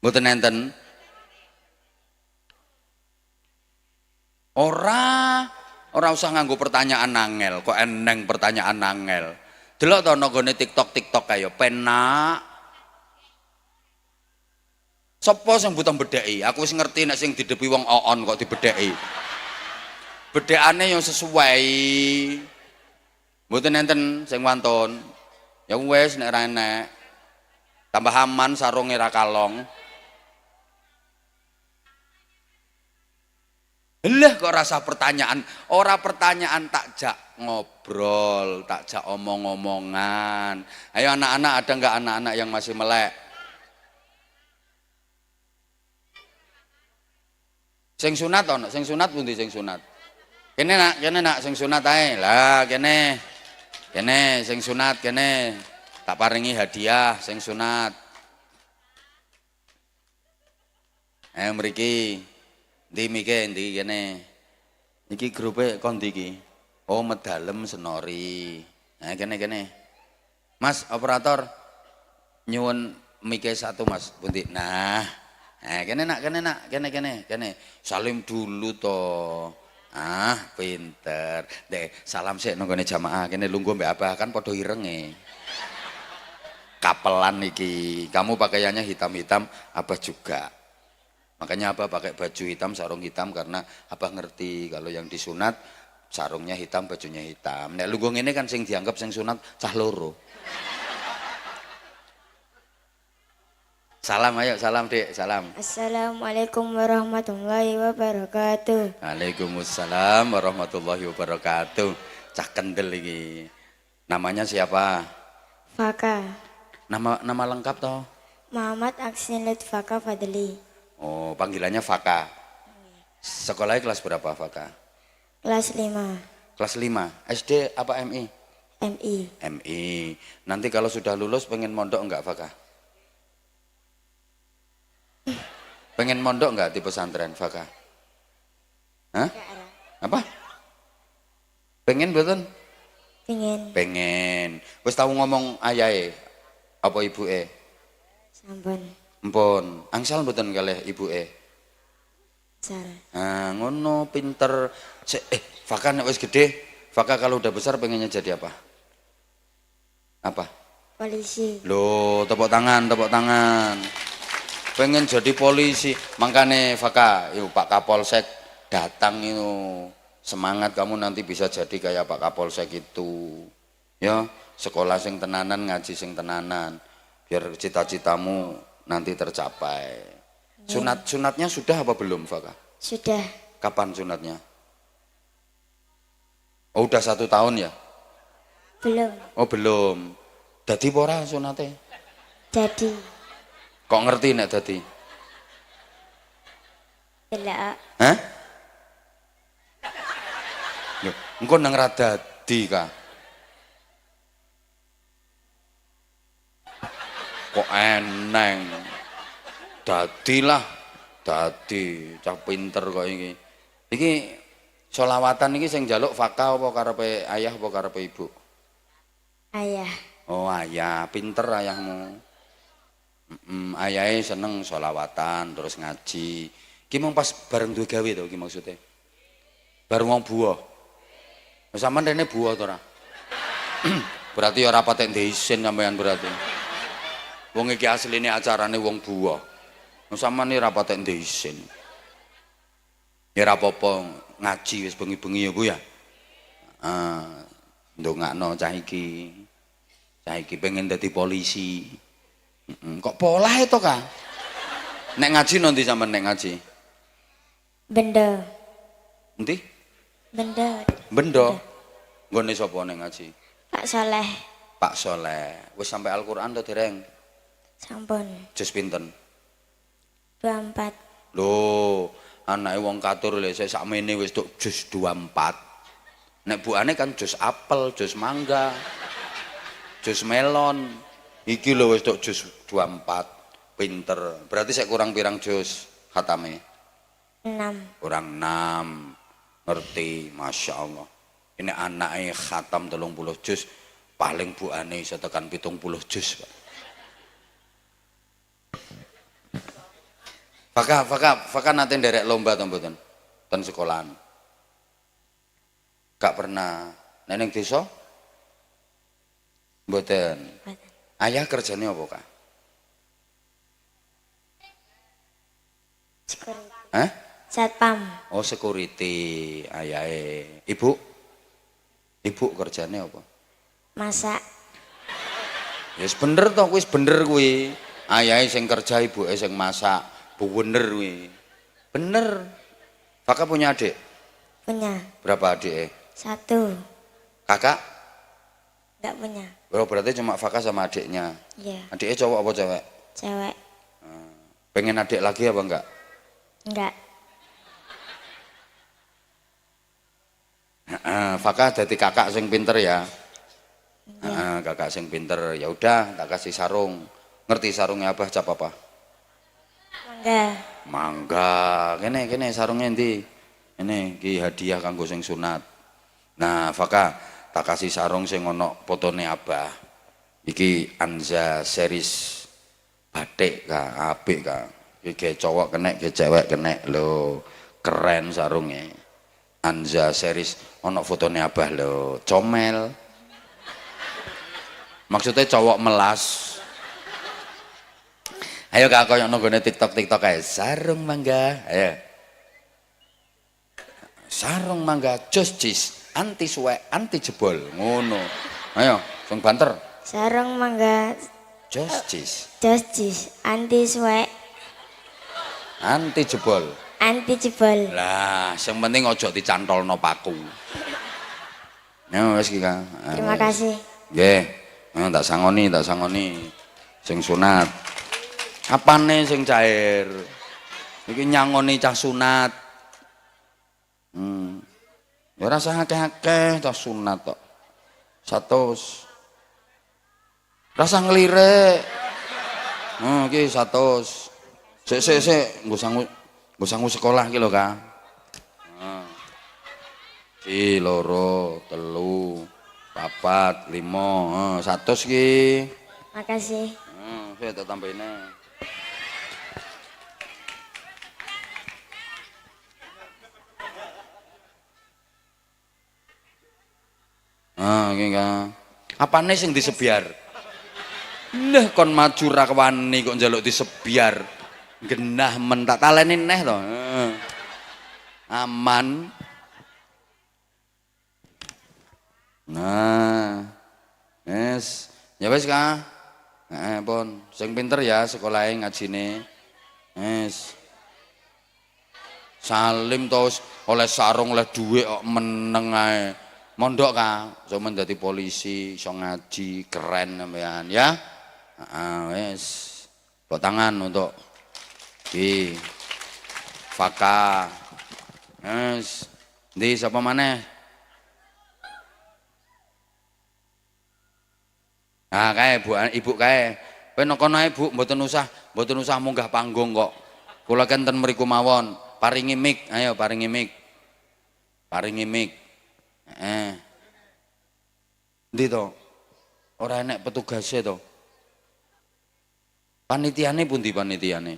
Mboten enten. Ora usah nganggo pertanyaan angel, kok eneng pertanyaan angel. Delok to nggone TikTok kaya penak. Sopo sing butuh bedheki? Aku wis ngerti nek sing didepi wong oon kok dibedheki. Bedhekane yang sesuai. Mboten enten sing wantun. Ya wis nek ra enek. Tambah aman sarunge ra kalong. Lah kok rasa pertanyaan, ora pertanyaan takjak ngobrol, takjak omong-omongan. Ayo anak-anak, ada nggak anak-anak yang masih melek? Sing sunat ono, sing sunat pundi sing sunat? Kene nak sing sunat ae. Lah kene. Kene sing sunat kene. Tak paringi hadiah sing sunat. Ayo mriki. Ndi mike ndi kene. Iki grupe kon ndi iki? Oh, Medalem Senori. Nah, kene. Mas operator nyuwun mike satu Mas. Pundi? Nah, kene nak, kene. Salim dulu to. Ah, pinter. Dek, salam sik nang gone jamaah. Kene lungguh mbek Abah kan padha irenge. Kapelan iki. Kamu pakaiannya hitam-hitam, Abah juga. Makanya Abah pakai baju hitam, sarung hitam karena Abah ngerti kalau yang disunat sarungnya hitam, bajunya hitam. Nek lungguh ngene kan sing dianggap sing sunat cah loro. Salam ayo, salam Dek, salam. Assalamualaikum warahmatullahi wabarakatuh. Waalaikumsalam warahmatullahi wabarakatuh. Cah kendel iki. Namanya siapa? Faka. Nama lengkap toh? Muhammad Aksin Lutfaka Fadli. Oh, panggilannya Faka. Sekolahnya kelas berapa Faka? Kelas 5. Kelas 5. SD apa MI? MI. MI. Nanti kalau sudah lulus pengen mondok enggak Faka? Pengen mondok enggak di pesantren Faka? Hah? Apa? Pengen betul? Pengen. Wis tahu ngomong ayahe apa ibuke? Sampun. Empun, angsal mboten kalih ibuke. Besar. Nah, ngono pinter. Faka nek wis gede, Faka kalau udah besar pengennya jadi apa? Apa? Polisi. Loh, tepuk tangan. Pengen jadi polisi. Makanya Faka, yuk Pak Kapolsek datang itu. Semangat kamu nanti bisa jadi kayak Pak Kapolsek itu. Ya, sekolah sing tenanan, ngaji sing tenanan. Biar cita-citamu nanti tercapai. Sunatnya sudah apa belum Faka? Sudah. Kapan sunatnya? Oh udah 1 tahun ya? Belum. Oh belum. Dadi pora sunate? Jadi. Kok ngerti nek dadi? Delak. Hah? Loh, engko nang ra dadi ka? Kok eneng. Dadilah, dadi cah pinter kok iki. Iki sholawatan iki sing njaluk Faka apa karepe ayah apa karepe ibu? Ayah. Oh ayah, pinter ayahmu. Ayahe seneng sholawatan terus ngaji. Ki mung pas bareng duwe gawe to ki maksude. Bareng wong buah. Sampeyan rene buah to ora? Berarti ora patek ndek isin sampean berarti. Wong iki asline acarane wong buah. Sampeyan iki ora patek ndek isin. Ya ora apa-apa ngaji wis bengi-bengi ya Bu ya. Ndongakno cah iki. Cah iki pengen dadi polisi. Kok polahe to Kak? Nek ngaji nanti sampean nek ngaji? Benda. Endi? Benda. Benda. Nggone sapa nek ngaji? Pak Soleh. Pak Soleh. Wis sampai Al-Qur'an to dereng? Sampun. Jus pinten? 24. Loh, anake wong katur lho sik sakmene wis tok jus 24. Nek buane kan jus apel, jus mangga, jus melon. Iki lho wis tok jus 24. Pinter. Berarti sik kurang pirang jus khatame? 6. Kurang 6. Ngerti, Masya Allah. Ini anaknya khatam 30 jus, paling buane iso tekan 70 jus, Pak. Fakah nate nderek lomba to mboten? Ten sekolahan. Gak pernah. Neneng desa? Mboten. Mboten. Ayah kerjanya apa, Kak? Security. Hah? Satpam. Oh, security ayahe. Ibu? Ibu kerjanya apa? Masak. Ya yes, bener toh, wis bener kuwi. Ayahe sing kerja, ibuke sing masak. Bener kuwi. Bener. Kakak punya adik? Punya. Berapa adiknya? 1. Kakak? Enggak punya. Oh, berarti cuma Fakah sama adiknya. Iya. Adiknya cowok apa cewek? Cewek. Pengen adik lagi apa enggak? Enggak. Fakah jadi kakak sing pinter ya. Kakak sing pinter. Ya udah, tak kasih sarung. Ngerti sarungnya Abah cap apa? Mangga. Mangga. Kene sarungnya endi? Ini ki hadiah kanggo sing sunat. Nah, Fakah tak kasih sarung sing ono fotone Abah. Iki Anza series batik ka, apik ka. Iki cowok kena, ge cewek kena lho. Keren sarungnya. Anza series ono fotone Abah lho. Comel. Maksudnya cowok melas. Ayo Kak, koyo nonggone TikTok ae. Sarung mangga. Ayo. Sarung mangga jis anti suwek, anti jebol. Ngono. Ayo, sing banter. Sarung mangga Jis anti suwek, anti jebol. anti jebol. Lah, sing penting aja dicantolno paku. Ya wis ki Kang. Terima kasih. Nggih. Tak sangoni. Sing sunat. Apane sing cair? Iki nyangoni cah sunat. Ya rasa akeh-akeh cah sunat tok. 100. Rasa ngelirik. Iki 100. Sik, nggo sangu sekolah iki lho, Kang. Si loro, telu, papat, 5, 100 ki. Makasih. Saya tak tambahin aja. Iki Kang. Apane sing disebiar? Lah kon maju ra wani kok njaluk disebiar. Genah men tak taleni neh to. Aman. Nah. Yes. Ya wis Kang. Pun sing pinter ya sekolahe ngajine. Yes. Salim tos oleh sarung oleh dhuwit kok meneng ae. Mondok Kang, sampeyan dadi polisi, iso ngaji, keren sampean ya. Wis. Tepuk tangan untuk iki Fakah. Wis. Ndi sapa maneh? Kae Bu, Ibu kae. Kowe nang kono ae Bu, mboten usah munggah panggung kok. Kula kenten mriku mawon. Paringi mic, ayo paringi mic. Paringi mic. Ndi to? Ora enek petugase to. Panitiane pundi panitiane?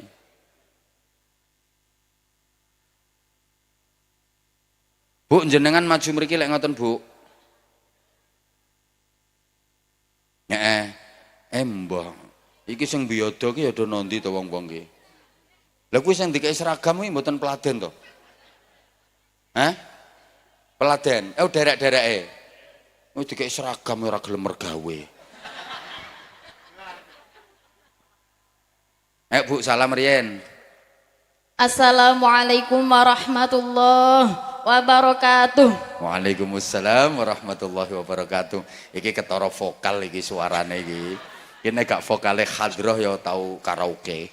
Bu jenengan maju mriki lek ngoten Bu. Mbah. Iki sing biyodo ki ya do nondi to wong-wong ki. Lah kuwi sing dikeki seragam kuwi mboten peladen to? Peladen. Derek-dereke. Wis dikeki seragam ora gelem mergawe. Bu salam riyen. Assalamualaikum warahmatullahi wabarakatuh. Waalaikumsalam warahmatullahi wabarakatuh. Iki ketara vokal iki suarane iki. Kene gak vokale hadroh ya tau karaoke.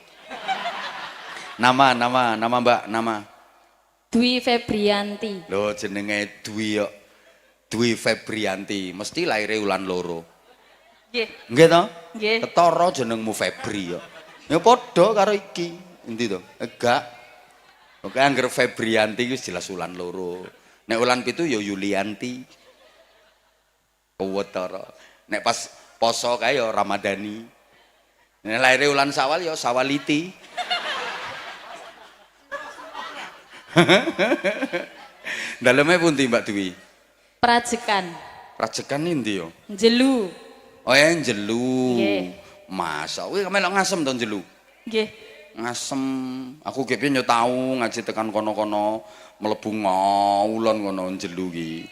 Nama Mbak, nama. Dwi Febrianti. Lho jenenge Dwi kok. Dwi Febrianti, mesti laire ulan loro. Nggih. Nggih to? Nggih. Ketara jenengmu Febri kok. Ya padha karo iki. Endi to? Gak. Oke angger Febrianti wis jelas ulan loro. Nek ulan 7 ya Yulianti. Kuwetara. Nek pas poso kae ya Ramadhani. Nek laire ulan Sawal ya Sawaliti. Daleme pundi Mbak Dwi? Prajekan. Rajekan endi yo? Jelu. Oh ya jelu. Nggih. Masa kuwi melok ngasem to jelu. Nggih. Ngasem. Aku ge piye yo tau ngaji tekan kono-kono mlebu ngawulon kono jelu ki.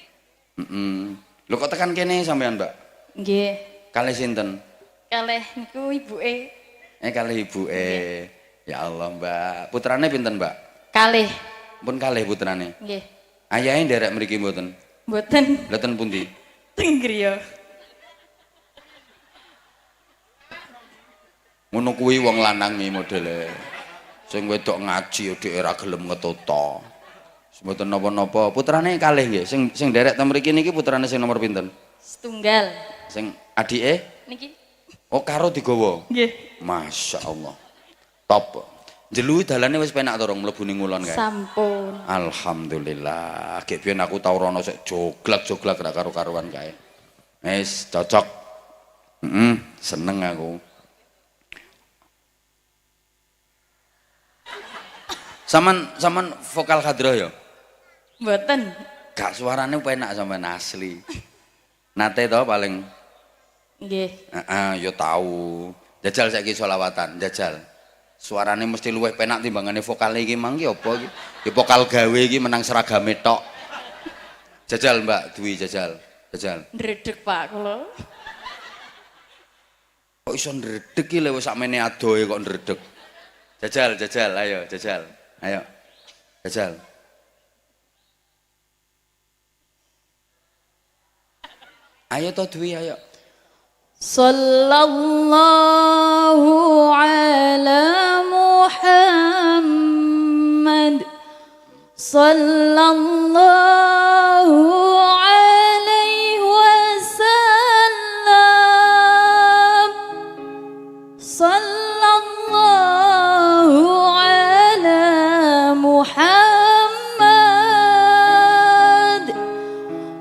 Heeh. Lho kok tekan kene sampean, Mbak? Nggih. Kalih sinten? Kalih niku ibuke. Kalih ibuke. Ya Allah, Mbak. Putrane pinten, Mbak? Kalih. Pun kalih putrane. Nggih. Ayahe nderek mriki mboten? Mboten Mboten pundi? teng griya. Ngono kuwi wong lanang iki modele. Sing wedok ngaji dhek ora gelem ngetota. Mboten napa-napa. Putrane kalih nggih. Sing nderek teng mriki niki putrane sing nomor pinten? Setunggal. Sing adike? Niki. Oh, karo digawa. Nggih. Masya Allah. Top. Jelu dalane wis penak to rong mlebu ning ngulon kae. Sampun. Alhamdulillah. Gek biyen aku tau rono sik joglak-joglak ra karo-karuan kae. Wis cocok. Seneng aku. Saman vokal hadroh ya? Mboten. Gak suarane penak sampean asli. Nate to paling. Nggih. Heeh, ya tau. Jajal saiki selawatan, jajal. Suarane mesti luwih penak timbangane vokale iki mangki apa iki? Ya vokal gawe iki menang seragame tok. Jajal Mbak Dwi, jajal. Jajal. Ndredeg Pak kula. Kok iso ndredeg iki lho sakmene adohe kok ndredeg. Jajal, jajal, ayo, jajal. Ayo. Jajal. Ayo to Dwi, ayo. Sallallahu ala Muhammad. Sallallahu alaihi wasallam. Sallallahu ala Muhammad.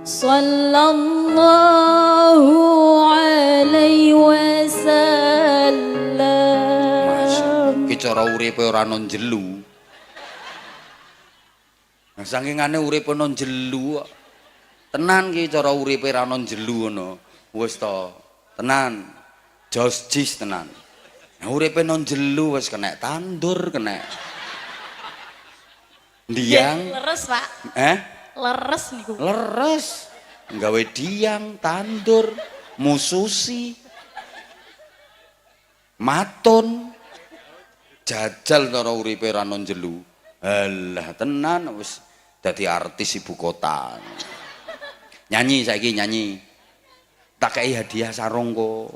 Sallallahu alaihi wasallam. Ki cara uripe ora non jelu. Nah, sangingane uripe non jelu kok. Tenan ki cara uripe ra non jelu ngono. Wis to. Tenan. Jos jis tenan. Nah, uripe non jelu wis kena tandur, kena diang. Leres Pak. Leres niku. Leres. Nggawe diang, tandur, mususi. Matun. Jajal cara uripe ra non jelu. Alah tenan wis dadi artis ibu kota. Nyanyi saiki nyanyi. Tak kei hadiah sarung kok.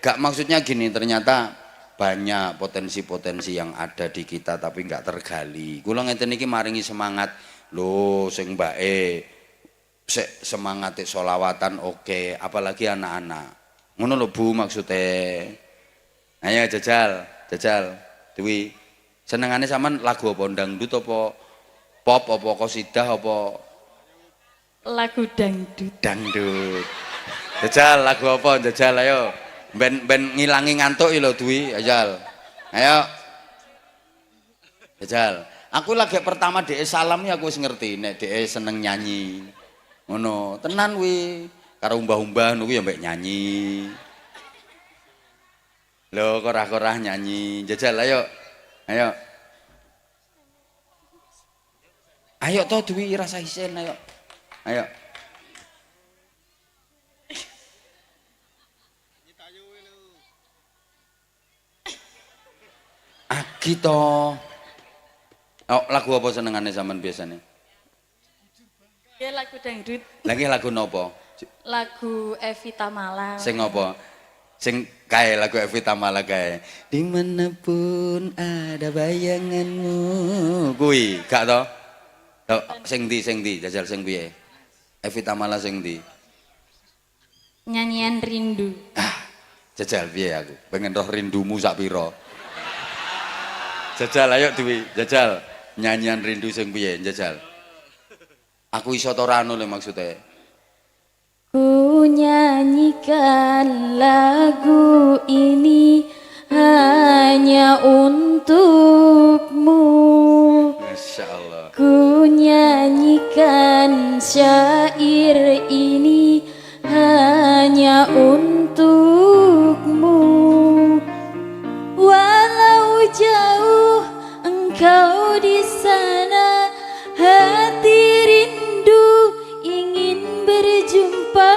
Gak maksudnya gini, ternyata banyak potensi-potensi yang ada di kita tapi nggak tergali. Kula ngeten iki maringi semangat lho sing mbake sik semangate sholawatan oke, apalagi anak-anak. Ngono lho Bu maksudnya. Ayo jajal, jajal. Dewi, senengane sampean lagu apa? Dangdut apa pop apa qasidah apa? Lagu dangdut. Dangdut. Jajal lagu apa? Jajal ayo. Ben ngilangi ngantuk lho Dwi, jajal. Ayo. Jajal. Aku lagi pertama dhek salam ya aku wis ngerti nek dhek seneng nyanyi. Ngono, tenan kuwi. Karo umbah-umbah niku ya mbek nyanyi. Lho korah-korah nyanyi. Jajal ayo. Ayo. Ayo to Dwi rasa isin ayo. Ayo. Agi to. Oh, lagu apa senengane sampean biasane? Ya lagu dangdut. Lagi lagu nopo? Lagu Evita Mala. Sing apa? Sing kae lagu Evita Mala kae. Dimanapun ada bayanganmu. Kuwi, gak to? Tok sing ndi? Jajal sing piye? Evita Mala sing ndi? Nyanyian rindu. Jajal piye aku? Pengen roh rindumu sak pira? Jajal ayo Dewi, jajal. Nyanyian rindu sing piye? Jajal. Aku iso to ora lho maksudnya. Ku nyanyikan lagu ini hanya untukmu. syair ini hanya untukmu. Walau jauh engkau di sana, hati rindu ingin berjumpa.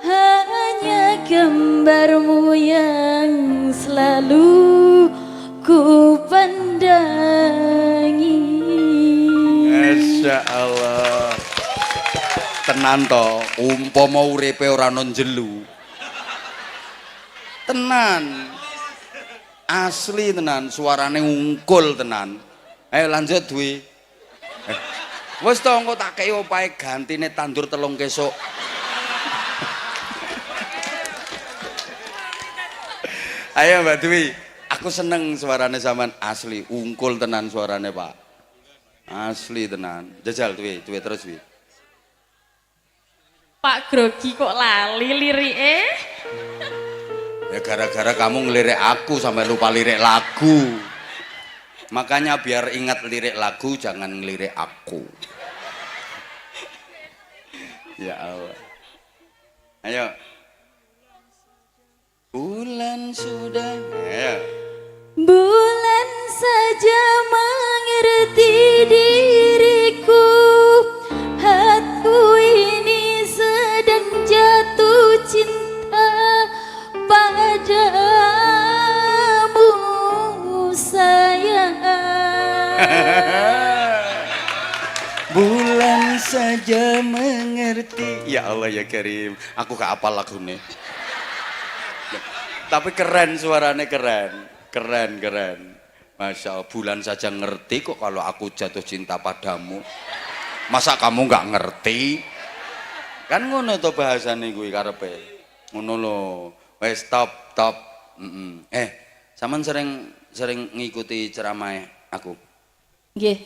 Hanya gambarmu yang selalu ku pandangi. Masya Allah. Tenan to, umpama uripe ora ono njelu. Tenan. Asli tenan, suarane ungkul tenan. Ayo lanjut Dwi. Wes to engko tak kei opahe gantine tandur telung kesuk. Ayo Mbak Dwi, aku seneng suarane sampean, asli ungkul tenan suarane Pak. Asli tenan. Jajal Dwi terus Dwi. Pak Grogi kok lali lirike? Ya gara-gara kamu ngelirik aku sampai lupa lirik lagu. Makanya biar ingat lirik lagu jangan ngelirik aku. Ya Allah. Ayo. Bulan sudah. Ayo. Bulan saja mengerti diriku, hatiku ini sedang jatuh cinta padamu sayang. Bulan saja mengerti. Ya Allah ya Karim, aku gak apal lagunya. Tapi keren suaranya, keren. Masya Allah, bulan saja ngerti kok kalau aku jatuh cinta padamu. Masa kamu nggak ngerti? Kan ngono to bahasane kuwi karepe. Ngono lho. Wes stop. Sampean sering ngikuti ceramah aku. Nggih.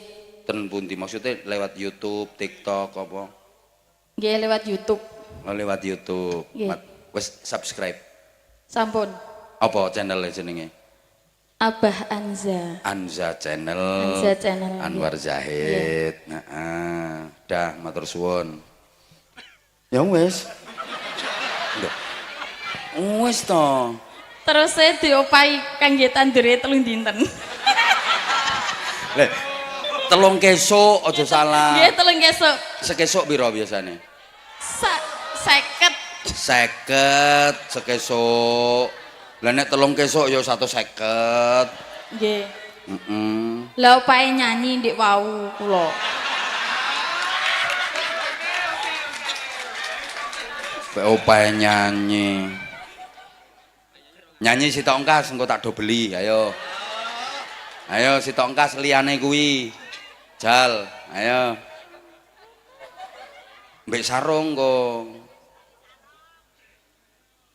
Ten pundi maksudnya lewat YouTube, TikTok apa? Nggih lewat YouTube. Oh, lewat YouTube. Nggih. Wes subscribe. Sampun. Apa channelnya jenenge? Abah Anza. Anza channel. Anza channel. Anwar Zahid. Nah, dah matur suwun. Ya wes. Wes to. Terus saya diopai kangge tandure telung dinten. Leh, telung kesuk aja salah. Nggih telung kesuk. Sekesuk piro biasane? 50. 50 sekesuk. Lah nek telung kesuk ya 150. Nggih. Heeh. Lah opahe nyanyi ndik wau kula. Opahe nyanyi. Nyanyi si tongkas engko tak do beli, ayo. Ayo si tongkas liyane kuwi. Jal, ayo. Mbek sarung kok.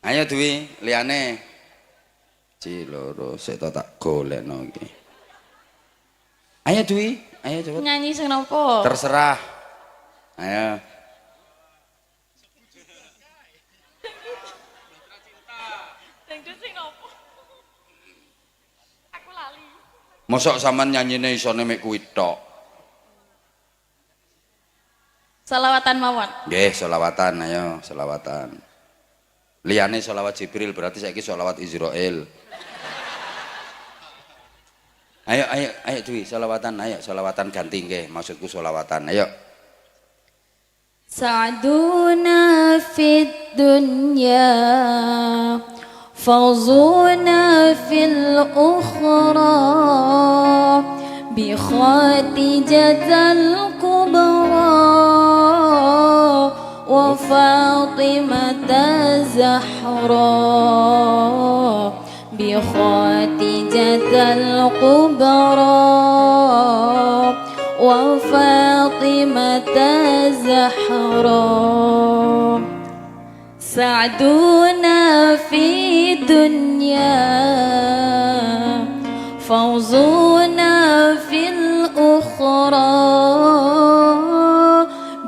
Ayo Dwi, liyane. Ciloro sik tak golekno iki. Ayo Dwi, ayo cepet. Nyanyi sing napa? Terserah. Ayo. Dangdut sing napa? Aku lali. Mosok sampean nyanyine isone mek kuwi tok. Selawatan mawon. Nggih, selawatan, ayo, selawatan. Liyane selawat Jibril berarti saiki selawat Israil. Ayo Dwi, selawatan, ayo selawatan ganti nggih, maksudku selawatan, ayo. Sa'duna fid dunya fawzuna fil ukhra bi khatijatil kubra wa Fatimata Zahra bi khatijatil kubra wa Fatimata Zahra سعدونا في الدنيا فوزونا في الأخرى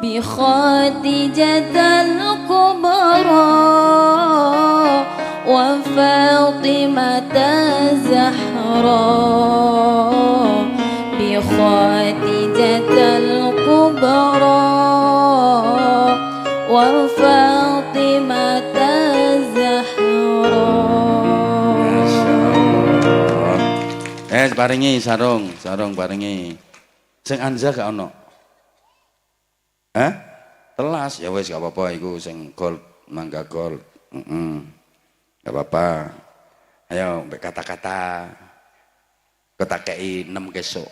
بخادجة الكبرى وفاطمة الزهراء بخادجة الكبرى paringi sarung paringi. Sing Anza gak ono. Hah? Telas ya wis gak apa-apa iku sing gold, mangga gold. Gak apa-apa. Ayo mbek kata-kata. Kota kei 6 kesuk.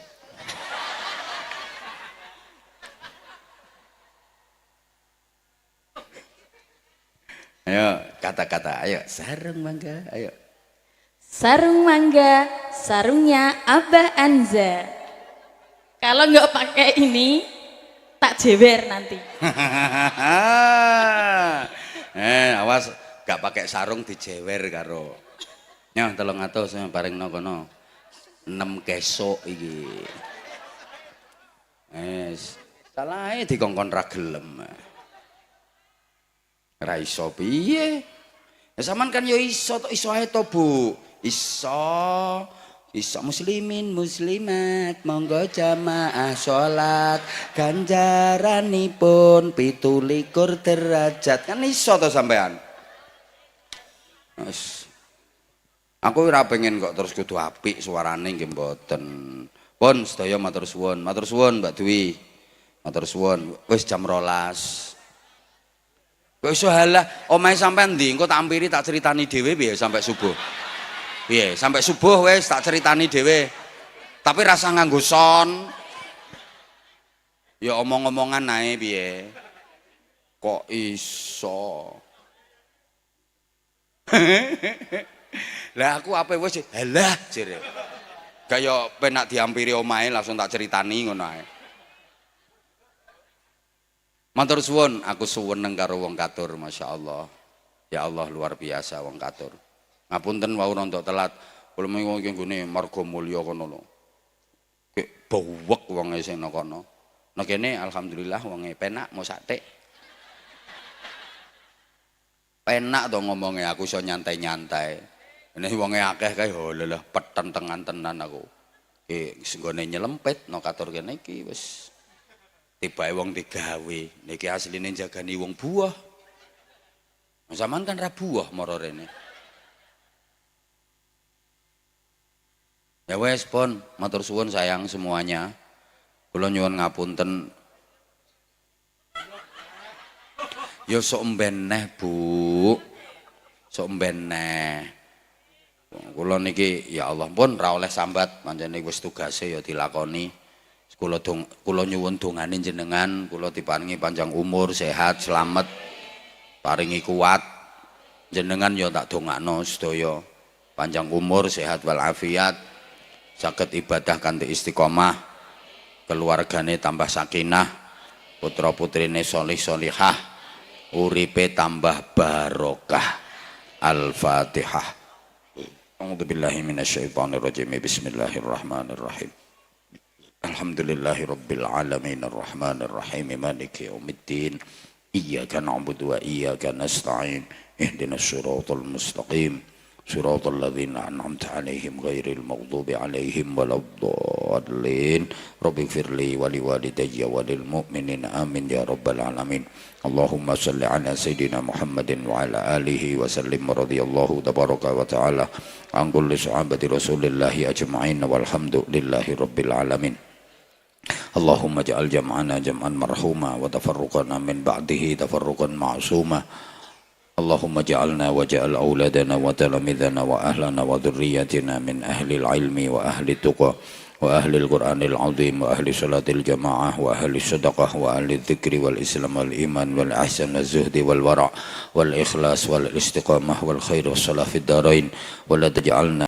Ayo kata-kata, ayo sarung mangga, ayo. Sarung mangga, sarungnya Abah Anza. Kalau nggak pakai ini, tak jewer nanti. Awas gak pakai sarung dijewer karo. Nyoh 300 paring no kono. 6 kesuk iki. Salahe dikongkon ra gelem. Ra iso piye? Ya sampean kan ya iso to, iso ae to, Bu. Iso muslimin muslimat monggo jamaah salat ganjaranipun 17 derajat. Kan iso to sampean. Wes. Aku ora pengen kok terus kudu apik suarane nggih mboten. Pun sedaya matur suwun Mbak Dwi. Matur suwun. Wis jam 12. Kok iso halah omahe sampean ndi? Engko tak ampiri tak critani dhewe piye sampai subuh. Piye? Sampai subuh wis tak critani dhewe. Tapi rasa nganggo son. Ya omong-omongan ae piye. Kok iso? Lah aku ape wis halah jere. Kaya penak diampiri omahe langsung tak critani ngono ae. Matur suwun, aku suweneng karo wong katur, masyaallah. Ya Allah luar biasa wong katur. Ngapunten wau rontok telat. Kula mengko iki nggone marga mulya kono lho. Kek bawek wonge sing nang kono. Nek kene alhamdulillah wonge penak mau satik. Penak to ngomonge aku iso nyantai-nyantai. Nek wonge akeh kae lho lho petentengan tenan aku. Ki nggone nyelempet no katur kene iki wis tibae wong digawe. Niki asline jagani wong buah. Sampeyan kan ra buah mara rene. Ya wes pon, matur suwun sayang semuanya. Kula nyuwun ngapunten. Ya sok mben neh, Bu. Sok mben neh. Kula niki ya Allah pun ra oleh sambat, pancene wis tugase ya dilakoni. Kula nyuwun dongane jenengan, kula diparingi panjang umur, sehat, selamat, paringi kuat. Jenengan ya tak dongakno sedaya. Panjang umur, sehat wal afiat, saged ibadah kanthi istiqomah, keluargane tambah sakinah, putra-putrine sholih sholihah, uripe tambah barokah. Al-Fatihah. A'udzubillahi minasyaitonirrajim. Bismillahirrahmanirrahim. Alhamdulillahi rabbil alamin arrahmanir rahim maliki yaumiddin iyyaka na'budu wa iyyaka nasta'in ihdinas siratal mustaqim siratal ladzina an'amta 'alaihim ghairil maghdubi 'alaihim waladdallin rabbighfirli wa liwalidayya wa lil mu'minina amin ya rabbal alamin. Allahumma shalli ala sayyidina Muhammadin wa ala alihi wa sallim radhiyallahu tabaraka wa ta'ala an kulli sahabati rasulillahi ajma'in walhamdulillahi rabbil alamin. Allahumma ja'al jam'ana jam'an marhuma wa tafarruqana min ba'dihi tafarruqan ma'suma. Allahumma ja'alna wa ja'al auladana wa talamidana wa ahlana wa dhurriyyatina min ahli al-ilmi wa ahli tuqa wa ahli al-Qur'anil azim wa ahli salatil jamaah wa ahli sadaqah wa ahli dzikri wal islam wal iman wal ihsan wal zuhdi wal wara' wal ikhlas wal istiqamah wal khair was salah fid darain wa la taj'alna